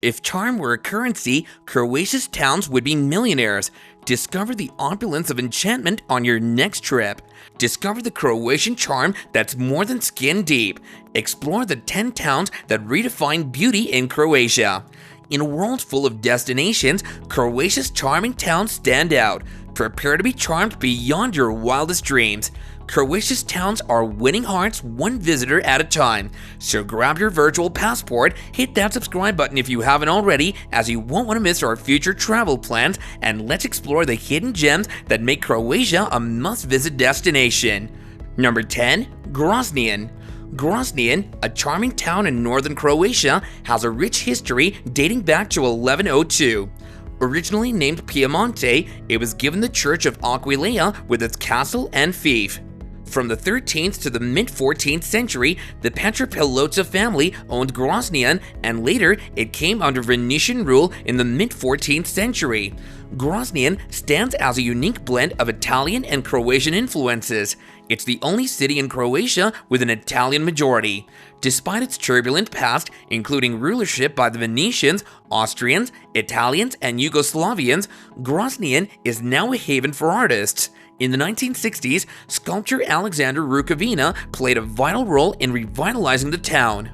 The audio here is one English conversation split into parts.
If charm were a currency, Croatia's towns would be millionaires. Discover the opulence of enchantment on your next trip. Discover the Croatian charm that's more than skin deep. Explore the 10 towns that redefine beauty in Croatia. In a world full of destinations, Croatia's charming towns stand out. Prepare to be charmed beyond your wildest dreams. Croatia's towns are winning hearts one visitor at a time. So grab your virtual passport, hit that subscribe button if you haven't already, as you won't want to miss our future travel plans, and let's explore the hidden gems that make Croatia a must-visit destination. Number 10. Groznian. Groznian, a charming town in northern Croatia, has a rich history dating back to 1102. Originally named Piemonte, it was given the Church of Aquileia with its castle and fief. From the 13th to the mid-14th century, the Petropilota family owned Groznian, and later it came under Venetian rule in the mid-14th century. Groznian stands as a unique blend of Italian and Croatian influences. It's the only city in Croatia with an Italian majority. Despite its turbulent past, including rulership by the Venetians, Austrians, Italians, and Yugoslavians, Groznian is now a haven for artists. In the 1960s, sculptor Alexander Rukavina played a vital role in revitalizing the town.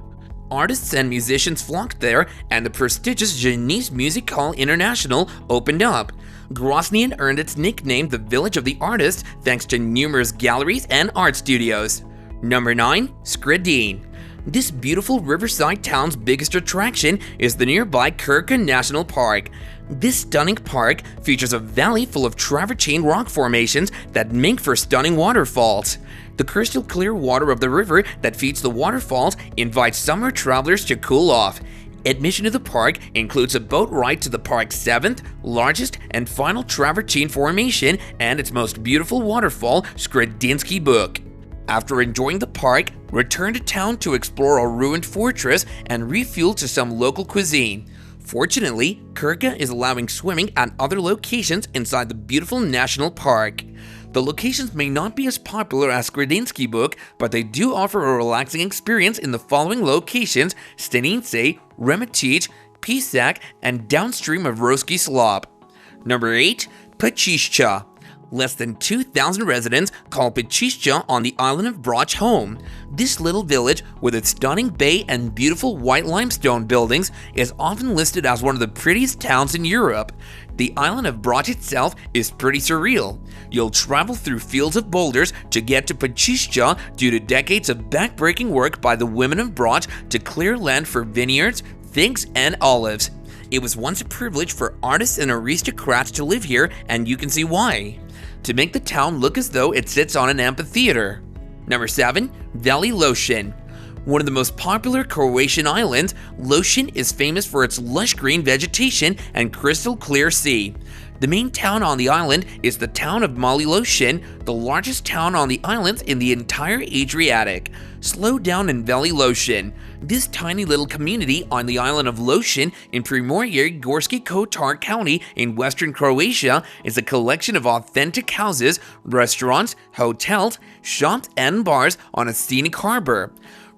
Artists and musicians flocked there, and the prestigious Genese Music Hall International opened up. Groznian earned its nickname the Village of the Artists thanks to numerous galleries and art studios. Number 9. Skradin. This beautiful riverside town's biggest attraction is the nearby Krka National Park. This stunning park features a valley full of travertine rock formations that make for stunning waterfalls. The crystal clear water of the river that feeds the waterfalls invites summer travelers to cool off. Admission to the park includes a boat ride to the park's 7th, largest, and final travertine formation and its most beautiful waterfall, Skradinsky Buk. After enjoying the park, return to town to explore a ruined fortress and refuel to some local cuisine. Fortunately, Krka is allowing swimming at other locations inside the beautiful national park. The locations may not be as popular as Skradinsky Buk, but they do offer a relaxing experience in the following locations: Stanice, Remetic, Pisak, and downstream of Roski Slop. Number 8. Pačišća. Less than 2,000 residents call Pačišća on the island of Brač home. This little village, with its stunning bay and beautiful white limestone buildings, is often listed as one of the prettiest towns in Europe. The island of Brač itself is pretty surreal. You'll travel through fields of boulders to get to Pačišća due to decades of backbreaking work by the women of Brač to clear land for vineyards, figs, and olives. It was once a privilege for artists and aristocrats to live here, and you can see why. To make the town look as though it sits on an amphitheater. Number 7. Valley Lošinj. One of the most popular Croatian islands, Lošinj is famous for its lush green vegetation and crystal clear sea. The main town on the island is the town of Mali Lošinj, the largest town on the islands in the entire Adriatic. Slow down in Valley Lošinj. This tiny little community on the island of Lošinj in Primorje Gorski Kotar County in western Croatia is a collection of authentic houses, restaurants, hotels, shops, and bars on a scenic harbor.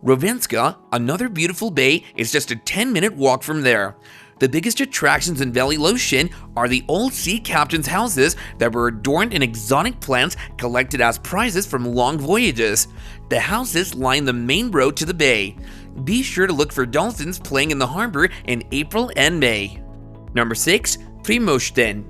Rovinjska, another beautiful bay, is just a 10-minute walk from there. The biggest attractions in Valley Lošinj are the old sea captains' houses that were adorned in exotic plants collected as prizes from long voyages. The houses line the main road to the bay. Be sure to look for dolphins playing in the harbor in April and May. Number 6. Primošten.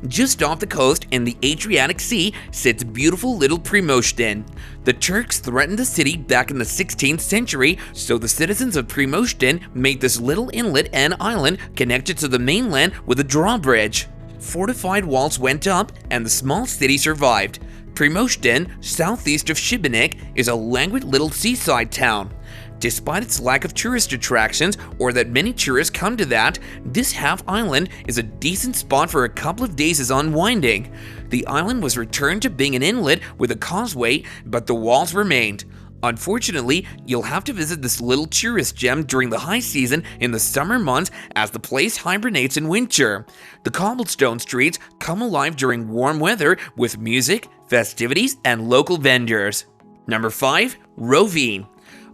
Just off the coast in the Adriatic Sea sits beautiful little Primošten. The Turks threatened the city back in the 16th century, so the citizens of Primošten made this little inlet and island connected to the mainland with a drawbridge. Fortified walls went up, and the small city survived. Primošten, southeast of Šibenik, is a languid little seaside town. Despite its lack of tourist attractions, or that many tourists come to that, this half-island is a decent spot for a couple of days' unwinding. The island was returned to being an inlet with a causeway, but the walls remained. Unfortunately, you'll have to visit this little tourist gem during the high season in the summer months as the place hibernates in winter. The cobblestone streets come alive during warm weather with music, festivities, and local vendors. Number 5. Rovinj.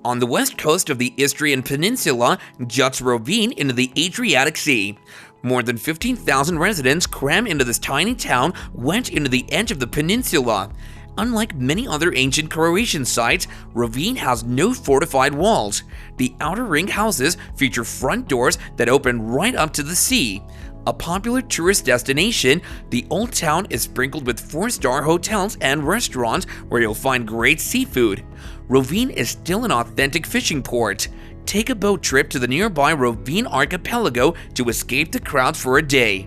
On the west coast of the Istrian Peninsula juts Rovine into the Adriatic Sea. More than 15,000 residents cram into this tiny town wedged into the edge of the peninsula. Unlike many other ancient Croatian sites, Rovine has no fortified walls. The outer ring houses feature front doors that open right up to the sea. A popular tourist destination, the old town is sprinkled with 4-star hotels and restaurants where you'll find great seafood. Rovine is still an authentic fishing port. Take a boat trip to the nearby Rovine archipelago to escape the crowds for a day.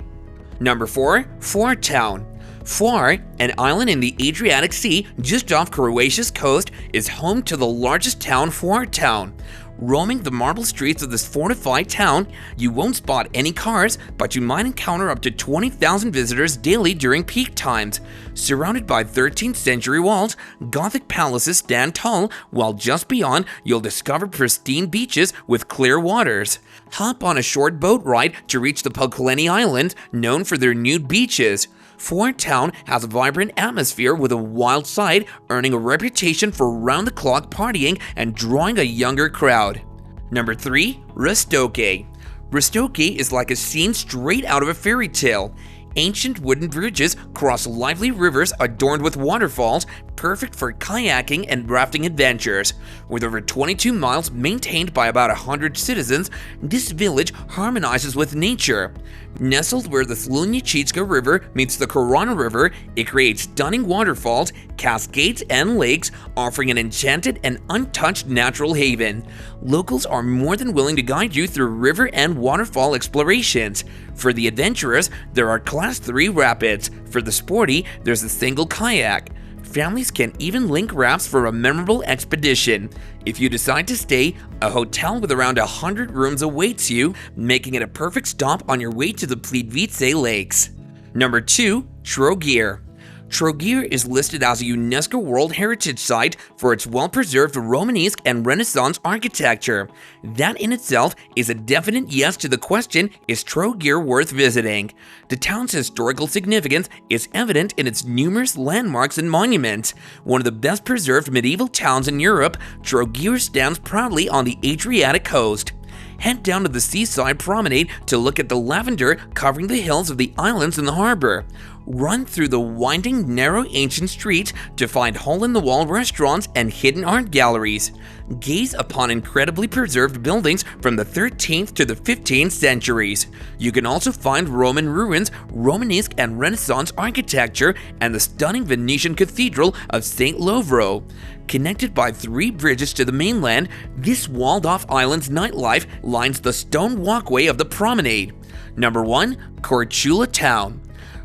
Number 4. Foar Town. Foar, an island in the Adriatic Sea just off Croatia's coast, is home to the largest town, Foar Town. Roaming the marble streets of this fortified town, you won't spot any cars, but you might encounter up to 20,000 visitors daily during peak times. Surrounded by 13th century walls, Gothic palaces stand tall, while just beyond you'll discover pristine beaches with clear waters. Hop on a short boat ride to reach the Pokleni Islands, known for their nude beaches. Foar Town has a vibrant atmosphere with a wild side, earning a reputation for round-the-clock partying and drawing a younger crowd. Number 3. Rastoke. Rastoke is like a scene straight out of a fairy tale. Ancient wooden bridges cross lively rivers adorned with waterfalls, perfect for kayaking and rafting adventures. With over 22 miles maintained by about 100 citizens, this village harmonizes with nature. Nestled where the Slunjička River meets the Korana River, it creates stunning waterfalls, cascades, and lakes, offering an enchanted and untouched natural haven. Locals are more than willing to guide you through river and waterfall explorations. For the adventurous, there are Class 3 rapids. For the sporty, there's a single kayak. Families can even link rafts for a memorable expedition. If you decide to stay, a hotel with around 100 rooms awaits you, making it a perfect stop on your way to the Plitvice lakes. Number 2. Trogir. Trogir is listed as a UNESCO World Heritage Site for its well-preserved Romanesque and Renaissance architecture. That in itself is a definite yes to the question, is Trogir worth visiting? The town's historical significance is evident in its numerous landmarks and monuments. One of the best preserved medieval towns in Europe, Trogir stands proudly on the Adriatic coast. Head down to the seaside promenade to look at the lavender covering the hills of the islands in the harbor. Run through the winding, narrow ancient streets to find hole-in-the-wall restaurants and hidden art galleries. Gaze upon incredibly preserved buildings from the 13th to the 15th centuries. You can also find Roman ruins, Romanesque and Renaissance architecture, and the stunning Venetian Cathedral of St. Lovro. Connected by 3 bridges to the mainland, this walled-off island's nightlife lines the stone walkway of the promenade. Number 1. Korčula Town.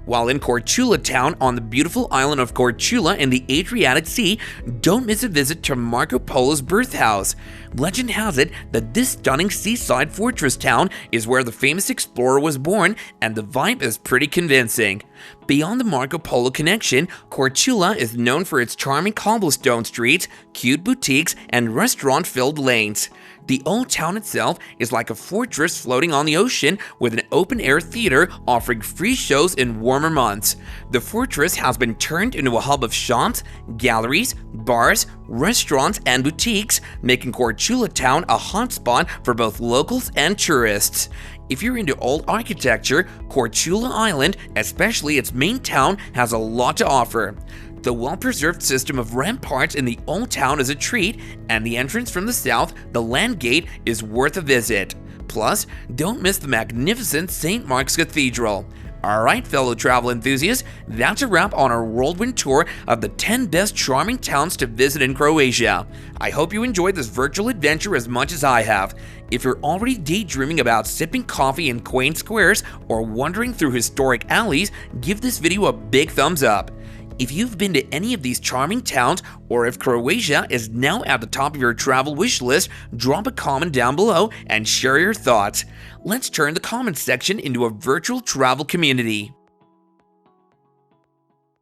While in Korčula Town on the beautiful island of Korčula in the Adriatic Sea, don't miss a visit to Marco Polo's birthhouse. Legend has it that this stunning seaside fortress town is where the famous explorer was born, and the vibe is pretty convincing. Beyond the Marco Polo connection, Korčula is known for its charming cobblestone streets, cute boutiques, and restaurant-filled lanes. The old town itself is like a fortress floating on the ocean with an open-air theater offering free shows in warmer months. The fortress has been turned into a hub of shops, galleries, bars, restaurants, and boutiques, making Korčula Town a hotspot for both locals and tourists. If you're into old architecture, Korčula Island, especially its main town, has a lot to offer. The well-preserved system of ramparts in the old town is a treat, and the entrance from the south, the land gate, is worth a visit. Plus, don't miss the magnificent St. Mark's Cathedral. Alright, fellow travel enthusiasts, that's a wrap on our whirlwind tour of the 10 best charming towns to visit in Croatia. I hope you enjoyed this virtual adventure as much as I have. If you're already daydreaming about sipping coffee in quaint squares or wandering through historic alleys, give this video a big thumbs up. If you've been to any of these charming towns, or if Croatia is now at the top of your travel wish list, drop a comment down below and share your thoughts. Let's turn the comments section into a virtual travel community.